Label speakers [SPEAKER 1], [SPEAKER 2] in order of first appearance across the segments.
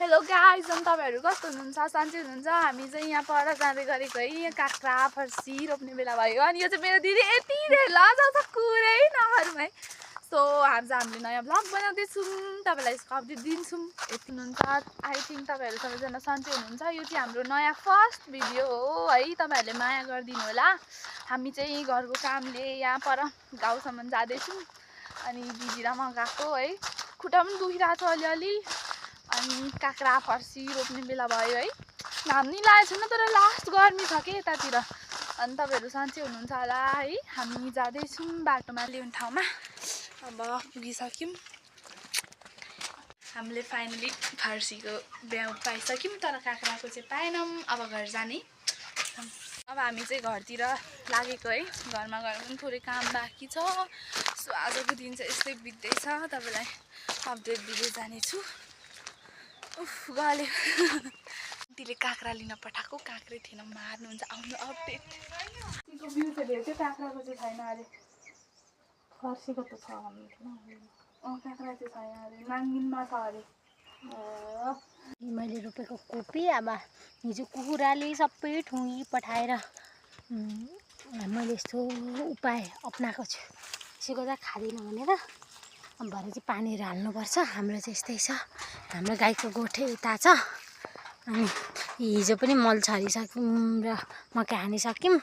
[SPEAKER 1] Hello guys, तपाईहरु कस्तो हुनुहुन्छ? सन्चै हुनुहुन्छ? हामी चाहिँ यहाँ पर जाँदै गरेको है, यहाँ काक्रा फर्सी रोप्ने बेला भयो अनि यो चाहिँ मेरो दिदी यति धेरै लजाउँछ कुरै नगरौँ है। सो हामीले नयाँ भ्लग बनाउँदै छौँ, तपाईलाई यसको अपडेट दिन्छौँ। यति हुनुहुन्छ, आई थिंक तपाईहरु सबैजना सन्चै हुनुहुन्छ। यो चाहिँ हाम्रो नयाँ फर्स्ट भिडियो हो है, तपाईहरुले माया गरिदिनु होला। हामी चाहिँ घरको कामले यहाँ पर गाउँसम्म जाँदैछौँ अनि दिदी र म गएको है। खुट्टा पनि दुखिरहेको छ अलिअलि अनि काक्रा फर्सी रोप्ने बेला भयो है। घाम नि लागेको छैन तर लास्ट गर्मी छ के यतातिर। अनि तपाईहरु सन्चै हुनुहुन्छ होला है। हामी जाँदैछौँ बाटोमा ल्याउने ठाउँमा। अब पुगिसक्यौँ। हामीले फाइनली फर्सीको ब्याउ पाइसक्यौँ तर काक्राको चाहिँ पाएनौँ। अब घर जाने। अब हामी चाहिँ घरतिर लागेको है। घरमा गएर पनि थोरै काम बाँकी छ। सो आजको दिन चाहिँ यस्तै बित्दैछ, तपाईलाई अपडेट दिँदै जानेछु। उफ गल्यो। दिदीले काक्रा लिन पठाएको, काक्रै थिएन, मार्नुहुन्छ आउनु अपडेट। तिम्रो बिउ चाहिँ भेट्यो, काक्राको चाहिँ छैन अरे। फर्सीको त छ भन्नु काक्रा चाहिँ छैन अरे, नाङ्गिनमा छ अरे।
[SPEAKER 2] मैले रोपेको कोपी अब हिजो कुखुराले सबै ठुङ्गी पठाएर मैले यस्तो उपाय अपनाएको छु। यसो गर्दा खाँदैन भनेर भरे चाहिँ पानीहरू हाल्नुपर्छ। हाम्रो चाहिँ यस्तै छ, हाम्रो गाईको गोठै यता छ अनि हिजो पनि मल छरिसक्यौँ र मकै हानिसक्यौँ।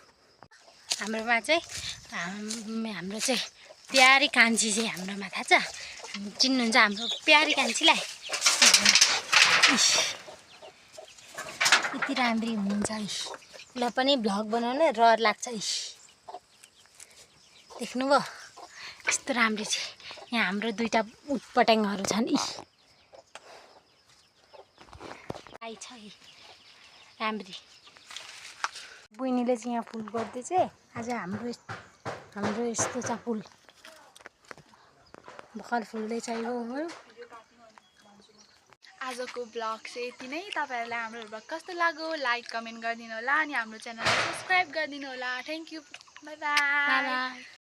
[SPEAKER 2] हाम्रोमा चाहिँ हाम्रो चाहिँ प्यारी कान्छी चाहिँ हाम्रोमा थाहा छ, चिन्नुहुन्छ हाम्रो प्यारी कान्छीलाई? यति राम्री हुनुहुन्छ, उसलाई पनि भ्लग बनाउन रहर लाग्छ। देख्नुभयो यस्तो राम्री छ। यहाँ हाम्रो दुईटा उटपटाङहरू छन्। आइ छ राम्री। बहिनीले चाहिँ यहाँ फुल गर्दैछ। आज हाम्रो यस्तो छ फुल भर्खर फुल्दैछ यो।
[SPEAKER 1] आजको ब्लग चाहिँ यति नै। तपाईहरुलाई हाम्रो ब्लग कस्तो लाग्यो लाइक कमेन्ट गरिदिनु होला अनि हाम्रो च्यानललाई सब्स्क्राइब गरिदिनु होला। Thank you, bye bye.